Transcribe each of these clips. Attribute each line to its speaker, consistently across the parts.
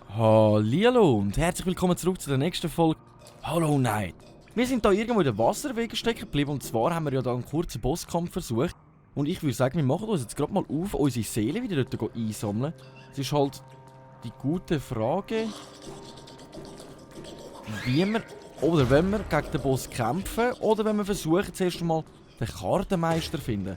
Speaker 1: Hallihallo und herzlich willkommen zurück zu der nächsten Folge Hollow Knight. Wir sind da irgendwo in den Wasserwegen stecken geblieben und zwar haben wir ja da einen kurzen Bosskampf versucht. Und ich würde sagen, wir machen uns jetzt gerade mal auf, unsere Seele wieder dort einsammeln. Es ist halt die gute Frage, wie wir oder wenn wir gegen den Boss kämpfen oder wenn wir versuchen zuerst einmal den Kartenmeister zu finden.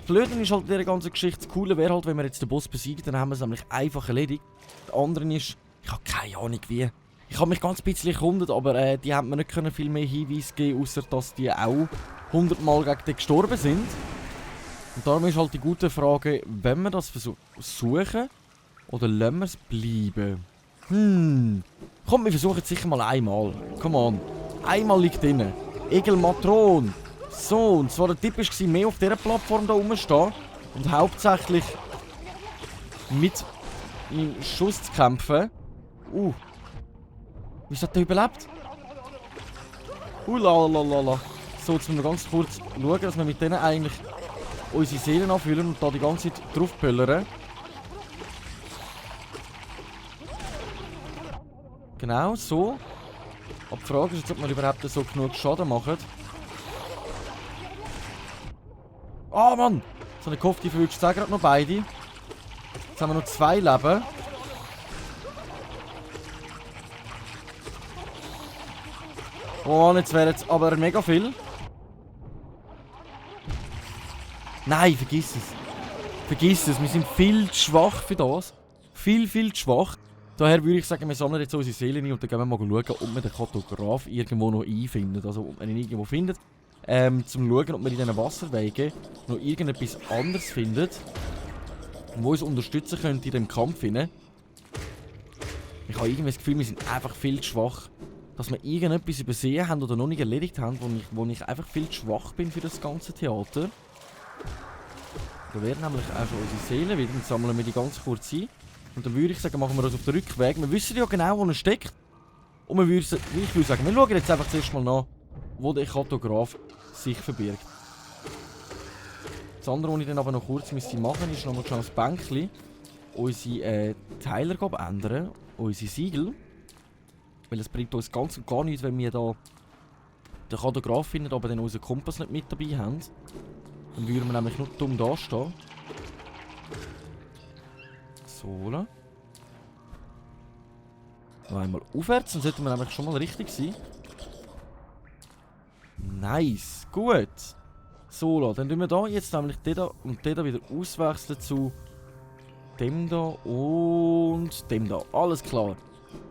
Speaker 1: Blöden ist halt in dieser ganzen Geschichte, das Coole wäre halt, wenn wir jetzt den Boss besiegen, dann haben wir es nämlich einfach erledigt. Der andere ist, ich habe keine Ahnung wie. Ich habe mich ganz ein bisschen erkundet, aber die haben mir nicht viel mehr Hinweise geben, außer dass die auch 100 Mal gegen den gestorben sind. Und darum ist halt die gute Frage, wenn wir das versuchen oder lassen wir es bleiben? Komm, wir versuchen es sicher mal einmal. Come on. Einmal liegt drin. Egelmatron. So, und zwar der Tipp war, mehr auf dieser Plattform da rumstehen und hauptsächlich mit meinem Schuss zu kämpfen. Wie hat der überlebt? Lalalala. So, jetzt müssen wir ganz kurz schauen, dass wir mit denen eigentlich unsere Seelen anfüllen und da die ganze Zeit draufpöllern. Genau, so. Aber die Frage ist jetzt, ob wir überhaupt so genug Schaden machen. Ah, Mann! So eine gehofft, die verwünscht gerade noch beide. Jetzt haben wir noch 2 Leben. Oh, jetzt wäre jetzt aber mega viel. Nein, vergiss es. Vergiss es, wir sind viel zu schwach für das. Viel zu schwach. Daher würde ich sagen, wir sammeln jetzt unsere Seelen ein und dann gehen wir mal schauen, ob wir den Kartograf irgendwo noch einfinden. Also ob man ihn irgendwo findet. Zum schauen, ob wir in diesen Wasserwegen noch irgendetwas anderes finden, wo uns unterstützen könnte in diesem Kampf. Ich habe irgendwie das Gefühl, wir sind einfach viel zu schwach. Dass wir irgendetwas übersehen haben oder noch nicht erledigt haben, wo ich einfach viel zu schwach bin für das ganze Theater. Da werden nämlich auch schon unsere Seelen wieder, dann sammeln wir die ganz kurz ein. Und dann würde ich sagen, machen wir das auf den Rückweg. Wir wissen ja genau, wo er steckt. Und ich würde sagen, wir schauen jetzt einfach zuerst mal nach, wo der Kartograf sich verbirgt. Das andere, was ich dann aber noch kurz machen müsste, ist nochmal schnell das Bänkchen unsere Teilergabe ändern, unsere Siegel. Weil es bringt uns ganz und gar nichts, wenn wir da den Kartograf finden, aber dann unseren Kompass nicht mit dabei haben. Dann würden wir nämlich nur dumm dastehen. So. Noch einmal aufwärts, dann sollten wir nämlich schon mal richtig sein. Nice, gut. So, dann tun wir da jetzt nämlich den da und den da wieder auswechseln zu dem da und dem da. Alles klar.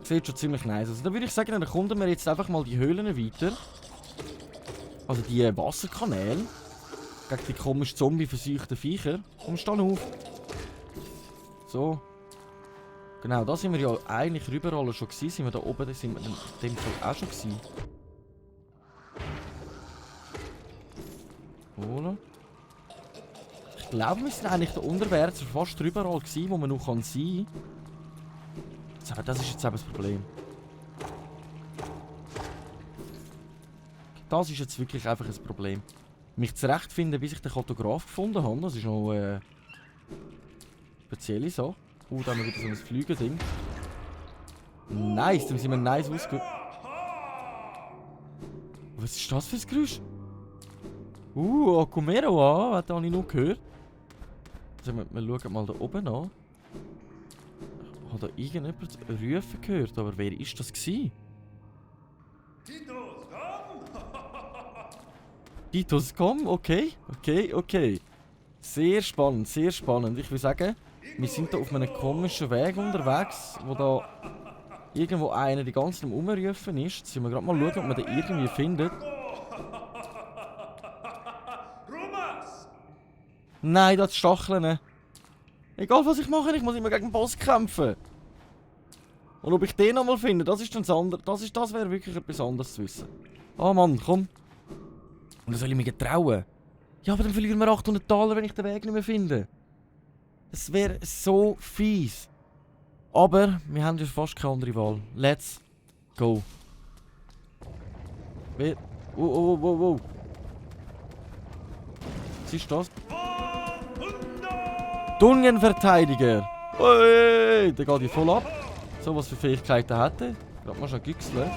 Speaker 1: Sieht schon ziemlich nice aus. Also, dann würde ich sagen, dann erkunden wir jetzt einfach mal die Höhlen weiter. Also die Wasserkanäle. Gegen die komischen Zombie-verseuchten Viecher. Komm, steh auf. So. Genau, da sind wir ja eigentlich überall schon gewesen. Sind wir da oben, da sind wir in dem Fall auch schon gewesen. Oder? Ich glaube, wir sind eigentlich da unterwärts fast überall gewesen, wo man noch sein kann. Aber das ist jetzt eben das Problem. Das ist jetzt wirklich einfach ein Problem. Mich zurechtfinden, bis ich den Kartograf gefunden habe, das ist noch spezielle Sache. Da haben wir wieder so ein Flügending. Nice, dann sind wir nice ausge... Was ist das für ein Geräusch? Akumero, das habe ich noch gehört. Also, wir schauen mal da oben an. Ich habe da irgendjemand rufen gehört, aber wer ist das gewesen? Titus, komm! Okay. Sehr spannend, sehr spannend. Ich würde sagen, wir sind da auf einem komischen Weg unterwegs, wo da irgendwo einer die ganze Zeit rumrufen ist. Jetzt müssen wir gerade mal schauen, ob man den irgendwie findet. Nein, das Stacheln. Egal was ich mache, ich muss immer gegen den Boss kämpfen. Und ob ich den nochmal finde, das ist dann das andere. Das wäre wirklich etwas anderes zu wissen. Oh Mann, komm. Und dann soll ich mich trauen. Ja, aber dann verlieren wir 800 Taler, wenn ich den Weg nicht mehr finde. Das wäre so fies. Aber wir haben ja fast keine andere Wahl. Let's go. Oh. Was ist das? Dungenverteidiger. Ui, der geht hier voll ab. So, was für Fähigkeiten hat er? Gerade mal schon güchseln.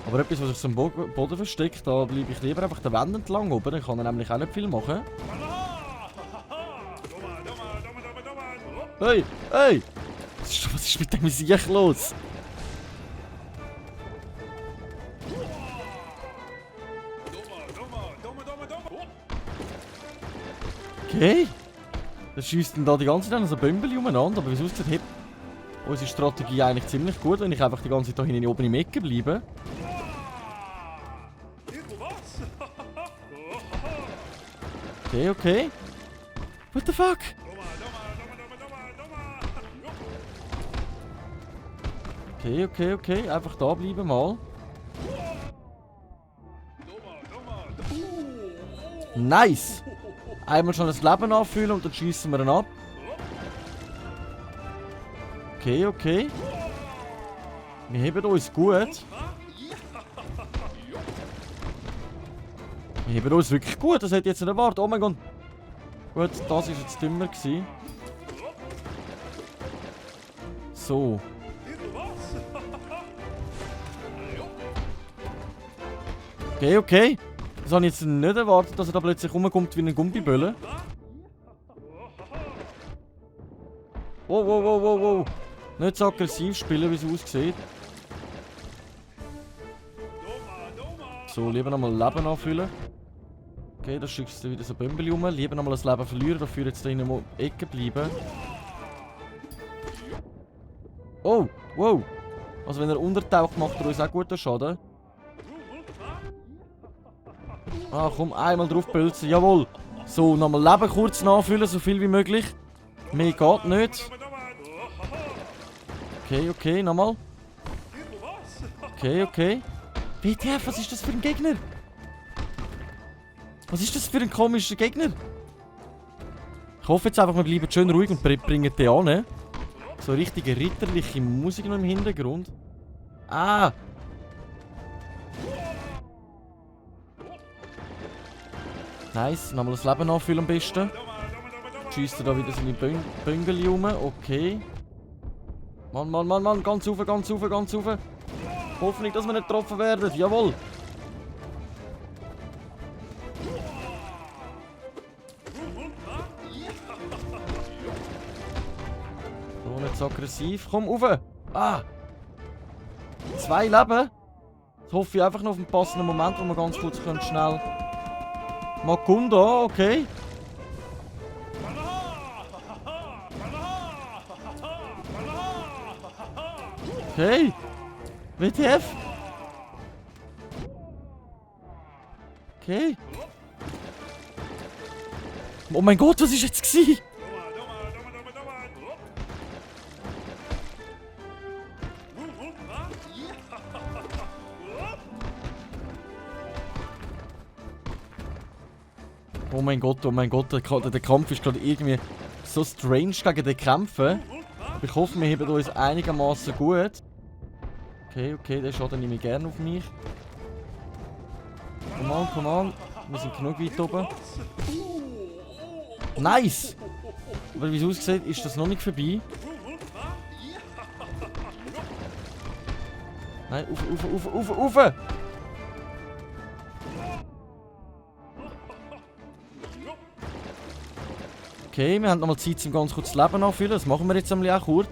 Speaker 1: Aber etwas, was sich zum Boden versteckt, da bleibe ich lieber einfach der Wand entlang oben. Dann kann er nämlich auch nicht viel machen. Hey! Was ist mit dem Sieg los? Okay. Der schießt dann da die ganze Zeit so Bömbel umeinander, aber wie es aussieht, hat unsere Strategie eigentlich ziemlich gut, wenn ich einfach die ganze Zeit hier hinten oben im Ecke bleibe. Okay. What the fuck? Okay. Einfach da bleiben mal. Nice! Einmal schon das Leben anfühlen und dann schießen wir ihn ab. Okay. Wir heben uns gut. Wir heben uns wirklich gut, das hätte ich jetzt nicht erwartet. Oh mein Gott. Gut, das war jetzt dümmer gewesen. So. Okay. Das habe ich jetzt nicht erwartet, dass er da plötzlich rumkommt wie ein Gummiböller. Wow. Nicht so aggressiv spielen, wie es aussieht. So, lieber nochmal Leben anfüllen. Okay, da schickst du wieder so Bömbel rum. Lieber nochmal das Leben verlieren, dafür jetzt da in der Ecke bleiben. Oh, wow. Also wenn er untertaucht, macht er uns auch guten Schaden. Ah, komm, einmal drauf pölzen, jawohl. So, nochmal Leben kurz nachfüllen, so viel wie möglich. Mehr geht nicht. Okay, nochmal. Okay. WTF, was ist das für ein Gegner? Was ist das für ein komischer Gegner? Ich hoffe jetzt einfach, wir bleiben schön ruhig und bringen den an. So richtige ritterliche Musik noch im Hintergrund. Ah! Nice, nochmal das Leben nachfüllen am besten. Schießt er da wieder seine Büngel rum. Okay. Mann. Ganz rauf. Hoffentlich, dass wir nicht getroffen werden. Jawohl. So, nicht so aggressiv. Komm, rauf. Ah. 2 Leben. Jetzt hoffe ich einfach noch auf einen passenden Moment, wo wir ganz kurz schnell... Makunda, okay. Okay. WTF? Okay. Oh mein Gott, was ist jetzt gewesen? Oh mein Gott, der Kampf ist gerade irgendwie so strange gegen den Kämpfen. Ich hoffe, wir heben uns einigermaßen gut. Okay, der Schaden nehme ich gerne auf mich. Come on. Wir sind genug weit oben. Nice! Aber wie es aussieht, ist das noch nicht vorbei. Nein, auf! Okay, wir haben nochmal Zeit, um ganz kurz das Leben anfüllen. Das machen wir jetzt auch kurz.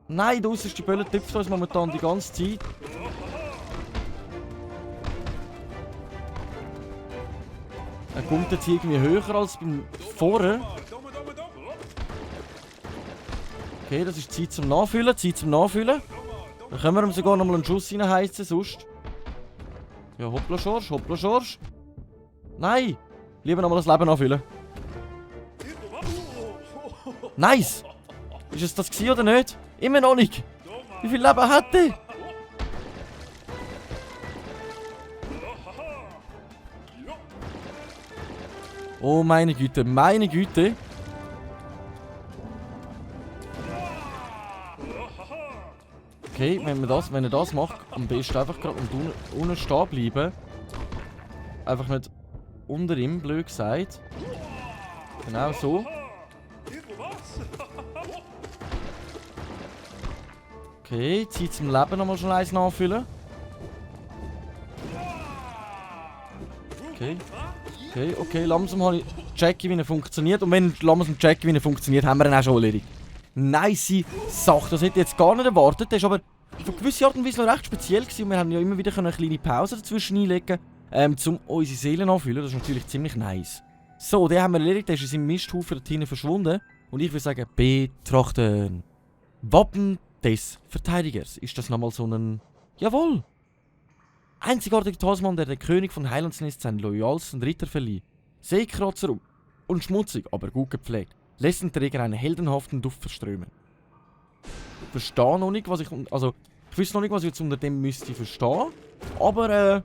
Speaker 1: Nein, der äußerste Böller tüpft uns momentan die ganze Zeit. Er kommt jetzt irgendwie höher als beim Vorher. Okay, das ist Zeit zum Nachfüllen. Dann können wir ihm sogar nochmal einen Schuss reinheizen, sonst. Ja, hoppla Schorsch. Nein! Lieber nochmal das Leben anfüllen. Nice! Ist es das gewesen oder nicht? Immer noch nicht! Wie viel Leben hat er? Oh meine Güte. Okay, wenn er das macht, am besten einfach gerade unten stehen bleiben. Einfach nicht unter ihm, blöd gesagt. Genau so. Okay, Zeit zum Leben nochmal schon eins nachfüllen. Okay, langsam habe ich checken, wie er funktioniert. Und wenn ich langsam checken, wie er funktioniert, haben wir ihn auch schon erledigt. Nice Sache, das hätte ich jetzt gar nicht erwartet. Das ist aber auf eine gewisse Art und Weise noch recht speziell gewesen. Und wir haben ja immer wieder eine kleine Pause dazwischen einlegen, um unsere Seelen anzufüllen. Das ist natürlich ziemlich nice. So, den haben wir erledigt. Der ist in seinem Misthaufen dort hinten verschwunden. Und ich würde sagen, betrachten. Wappen des Verteidigers. Ist das nochmal so ein... Jawohl! Einzigartiger Talisman, der König von Highlands Nest seinen loyalsten Ritter verlieh. Seekratzer und schmutzig, aber gut gepflegt, lässt den Träger einen heldenhaften Duft verströmen. Ich verstehe noch nicht, was ich... Also, ich wüsste noch nicht, was ich jetzt unter dem müsste verstehen. Aber,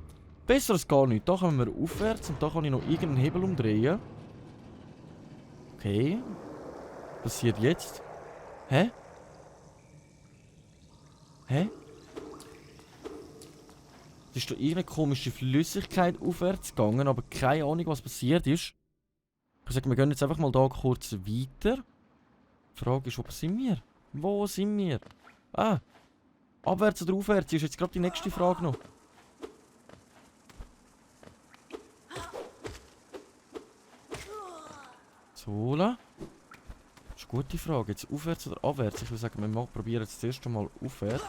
Speaker 1: besser als gar nicht. Da kommen wir aufwärts und da kann ich noch irgendeinen Hebel umdrehen. Okay. Was passiert jetzt? Hä? Hä? Es ist da irgendeine komische Flüssigkeit aufwärts gegangen, aber keine Ahnung, was passiert ist. Ich sage, wir gehen jetzt einfach mal da kurz weiter. Die Frage ist, wo sind wir? Wo sind wir? Ah! Abwärts oder aufwärts ist jetzt gerade die nächste Frage noch. So, das ist eine gute Frage. Jetzt aufwärts oder abwärts? Ich würde sagen, wir probieren jetzt das erste Mal aufwärts.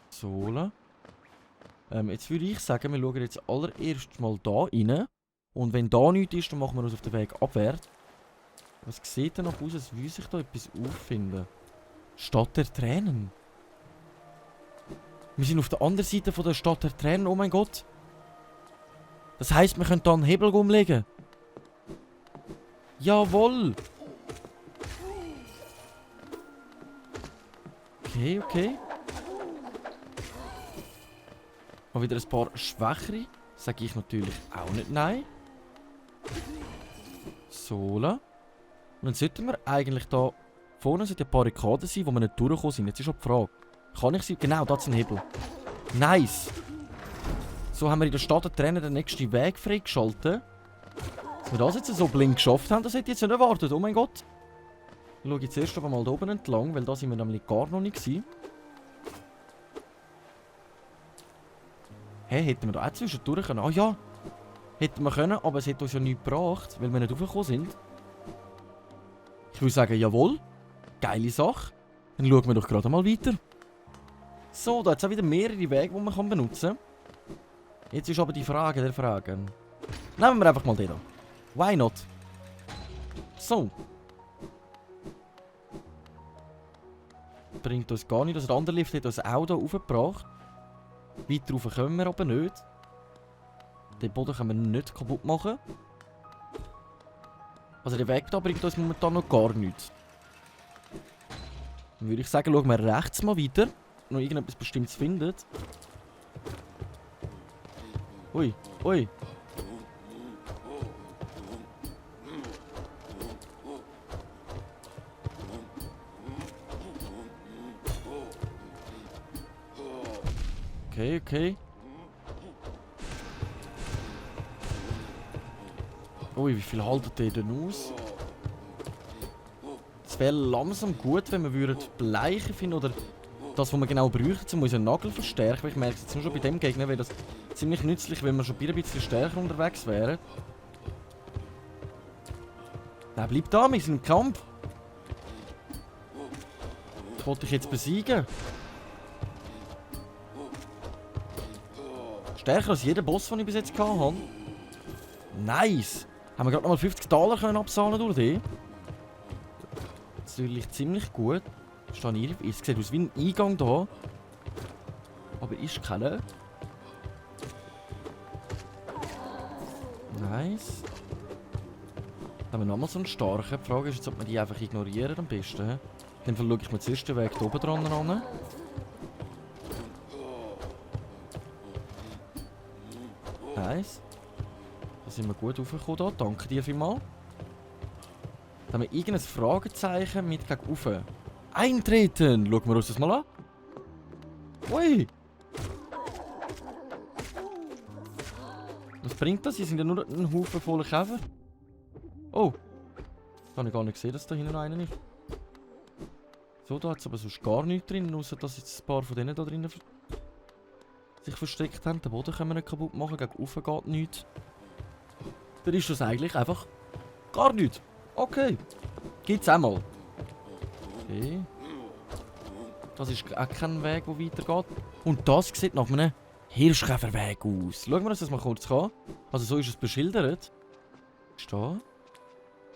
Speaker 1: So. Jetzt würde ich sagen, wir schauen jetzt allererst mal da rein. Und wenn da nichts ist, dann machen wir uns auf den Weg abwärts. Was sieht denn noch aus, als würde sich da etwas auffinden? Stadt der Tränen. Wir sind auf der anderen Seite von der Stadt der Tränen, oh mein Gott. Das heisst, wir können da einen Hebel umlegen. Jawohl. Okay. Mal wieder ein paar schwächere. Sage ich natürlich auch nicht nein. So. Und dann sollten wir eigentlich da vorne ein paar Barrikaden sein, wo wir nicht durchgekommen sind. Jetzt ist auch die Frage. Kann ich sie... Genau, da ist ein Hebel. Nice. So haben wir in der Stadt der Tränen den nächsten Weg freigeschaltet. Dass wir das jetzt so blind geschafft haben, das hätte ich jetzt nicht erwartet. Oh mein Gott. Ich schaue jetzt erst mal da oben entlang, weil da sind wir nämlich gar noch nicht gewesen. Hä, hätten wir da auch zwischendurch können? Ah ja, hätten wir können, aber es hätte uns ja nichts gebracht, weil wir nicht raufgekommen sind. Ich würde sagen, jawohl. Geile Sache. Dann schauen wir doch gerade mal weiter. So, da hat es auch wieder mehrere Wege, die man benutzen kann. Jetzt ist aber die Frage der Fragen. Nehmen wir einfach mal den da. Why not? So. Bringt uns gar nicht. Also der andere Lift hat uns auch hier raufgebracht. Weiter rauf können wir aber nicht. Den Boden können wir nicht kaputt machen. Also der Weg da bringt uns momentan noch gar nichts. Dann würde ich sagen, schauen wir rechts mal weiter. Noch irgendetwas Bestimmtes findet. Ui. Okay. Ui, wie viel haltet ihr denn aus? Es wäre langsam gut, wenn wir Bleiche finden oder das, was wir genau bräuchten, um unseren Nagel zu verstärken. Weil ich merke jetzt nur schon bei dem Gegner, wäre das ziemlich nützlich, wenn wir schon ein bisschen stärker unterwegs wären. Der bleibt da, wir sind im Kampf. Das wollte ich jetzt besiegen. Stärker als jeder Boss, den ich bis jetzt hatte. Nice! Haben wir gerade nochmal $50 abzahlen durch den? Das ist natürlich ziemlich gut. Es sieht aus wie ein Eingang da. Aber ist keiner. Nice. Dann haben wir nochmal so einen starken. Die Frage ist jetzt, ob wir die einfach ignorieren am besten. In dem Fall schaue ich mir zuerst den Weg hier oben dran an. Nice. Da sind wir gut raufgekommen da. Danke dir vielmals. Da haben wir irgendein Fragezeichen mit gegen rauf. Eintreten! Schauen wir uns das mal an. Ui! Was bringt das? Hier sind ja nur ein Haufen voller Käfer. Oh! Ich habe gar nicht gesehen, dass da hinten noch einer ist. So, da hat es aber sonst gar nichts drin, außer dass jetzt ein paar von denen da drinnen sich versteckt haben. Den Boden können wir nicht kaputt machen, gegen oben geht nichts. Dann ist das eigentlich einfach gar nichts. Okay. Gibt's auch mal. Okay. Das ist auch kein Weg, der weitergeht. Und das sieht nach einem Hirschkäferweg aus. Schauen wir uns das mal kurz an. Also so ist es beschildert. Ist da?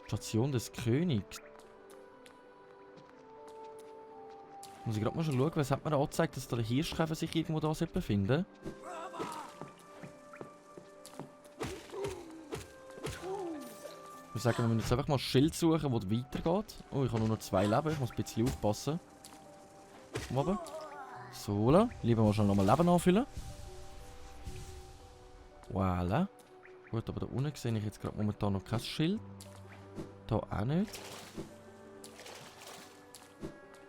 Speaker 1: Station des Königs. Muss ich gerade mal schon schauen, was hat mir da angezeigt, dass da der Hirschkäfer sich irgendwo da befinden. Ich würde sagen, wir müssen jetzt einfach mal ein Schild suchen, das weitergeht. Oh, ich habe nur noch 2 Leben, ich muss ein bisschen aufpassen. Komm runter. So, lieber mal schon nochmal Leben anfüllen. Voilà. Gut, aber da unten sehe ich jetzt gerade momentan noch kein Schild. Da auch nicht.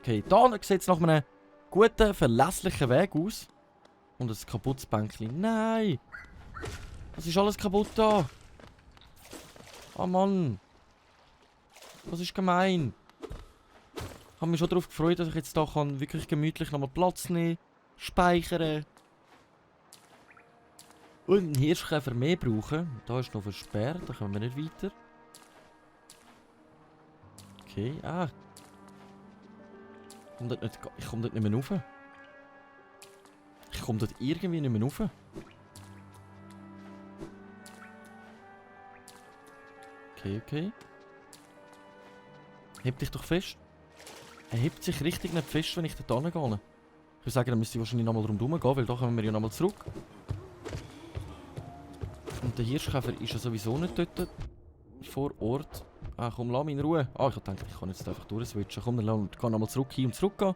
Speaker 1: Okay, da sieht es nach einem guten, verlässlichen Weg aus. Und ein kaputtes Bänkchen. Nein! Das ist alles kaputt da. Oh Mann. Das ist gemein. Ich habe mich schon darauf gefreut, dass ich jetzt da kann wirklich gemütlich nochmal Platz nehmen, speichern. Und einen Hirschkäfer mehr brauchen. Da ist noch versperrt, da kommen wir nicht weiter. Okay, ich komme dort nicht mehr rauf. Ich komme dort irgendwie nicht mehr rauf. Okay. Heb dich doch fest. Er hebt sich richtig nicht fest, wenn ich dort hingehe. Ich würde sagen, dann müsste ich wahrscheinlich nochmal rundherum gehen, weil da kommen wir ja nochmal zurück. Und der Hirschkäfer ist ja sowieso nicht dort vor Ort. Komm, lass mich in Ruhe. Ich dachte, ich kann jetzt einfach durchswitchen. Komm, dann kann nochmal zurück, hin und zurück gehen.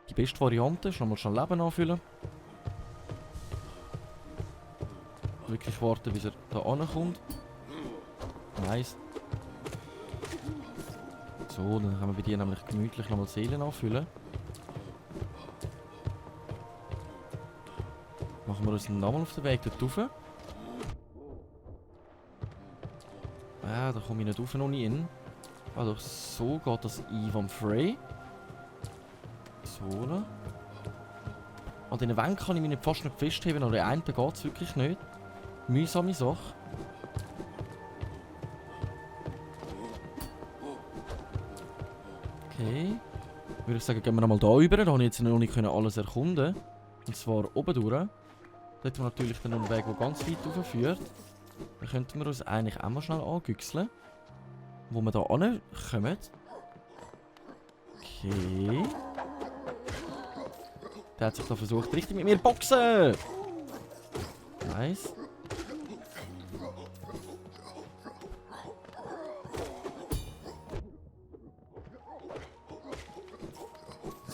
Speaker 1: Die beste Variante ist nochmal schnell Leben anfüllen. Wirklich warten, bis er da ankommt. Nice. So, dann können wir bei dir nämlich gemütlich nochmal Seelen anfüllen. Machen wir uns nochmal auf den Weg dort rauf. Da komme ich nicht rauf, noch nie hin. Also so geht das Ivan Frey. So. An diesen Wänden kann ich mich nicht fast nicht festheben, aber der eine geht es wirklich nicht. Mühsame Sache. Okay. Würde ich sagen, gehen wir nochmal da rüber. Da habe ich jetzt noch nicht alles erkunden. Und zwar oben durch. Da hat man natürlich dann noch einen Weg, der ganz weit rauf führt. Dann könnten wir uns eigentlich auch mal schnell angüchseln. Wo wir da ankommen. Okay. Der hat sich da versucht, richtig mit mir zu boxen. Nice.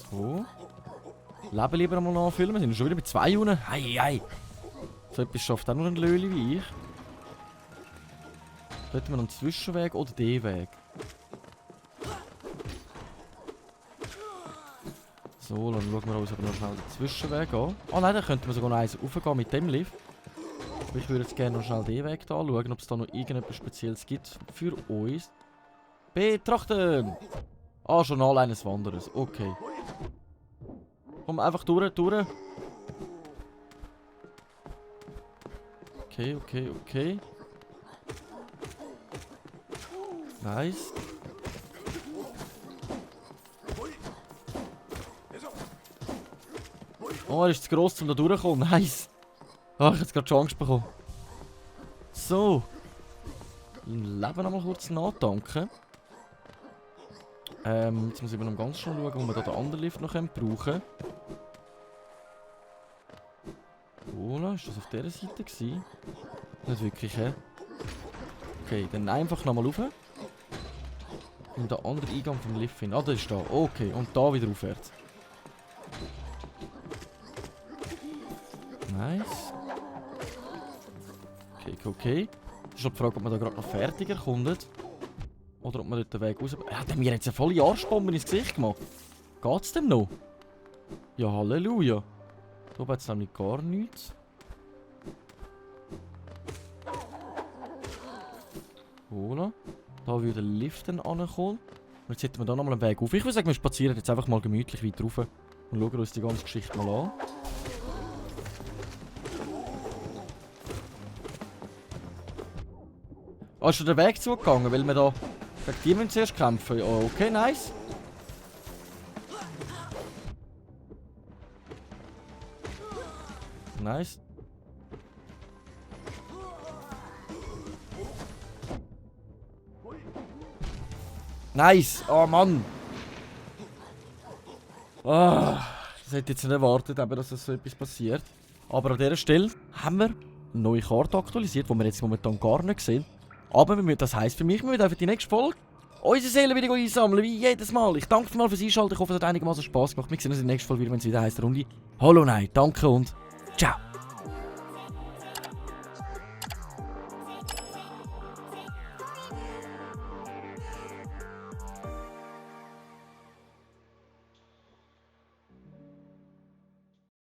Speaker 1: So. Leben lieber einmal nachfüllen. Wir sind schon wieder bei 2 unten. Hei. So etwas schafft auch nur ein Löli wie ich. Hätten wir einen Zwischenweg oder den Weg? So, dann schauen wir uns aber noch schnell den Zwischenweg an. Nein, dann könnten wir sogar noch eins raufgehen mit dem Lift. Aber ich würde jetzt gerne noch schnell den Weg da anschauen, ob es da noch irgendetwas Spezielles gibt für uns. Betrachten! Journal eines Wanderers. Okay. Komm, einfach durch. Okay. Nice. Er ist zu gross, um da durchzukommen. Nice. Ich habe jetzt gerade schon Angst bekommen. So. Im Leben noch mal kurz nachtanken. Jetzt muss ich noch ganz schnell schauen, wo wir da den anderen Lift noch brauchen können. Voilà, ist das auf dieser Seite gewesen? Nicht wirklich, hä? Okay, dann einfach nochmal rauf. Und der andere Eingang vom Lift hin. Der ist da. Okay, und da wieder aufwärts. Nice. Okay. Das ist noch die Frage, ob man da gerade noch fertig erkundet. Oder ob man dort den Weg raus... Er hat mir jetzt eine volle Arschbombe ins Gesicht gemacht. Geht's dem noch? Ja, Halleluja. Da oben hat es nämlich gar nichts. Voilà. Da würde ein Lift dann ankommen. Und jetzt hätten wir da nochmal einen Weg auf. Ich würde sagen, wir spazieren jetzt einfach mal gemütlich weiter rauf. Und schauen uns die ganze Geschichte mal an. Ah, ist schon der Weg zugegangen, weil wir da gegen die müssen zuerst kämpfen. Oh, okay, nice. Nice. Nice! Oh Mann! Ah, das hätte ich jetzt nicht erwartet, dass so etwas passiert. Aber an dieser Stelle haben wir eine neue Karte aktualisiert, die wir jetzt momentan gar nicht sehen. Aber das heisst für mich, wir müssen für die nächste Folge unsere Seelen wieder einsammeln, wie jedes Mal. Ich danke mal fürs Einschalten, ich hoffe, es hat einigermaßen Spass gemacht. Wir sehen uns in der nächsten Folge wieder, wenn es wieder heisst Runde Hollow Knight. Danke und ciao!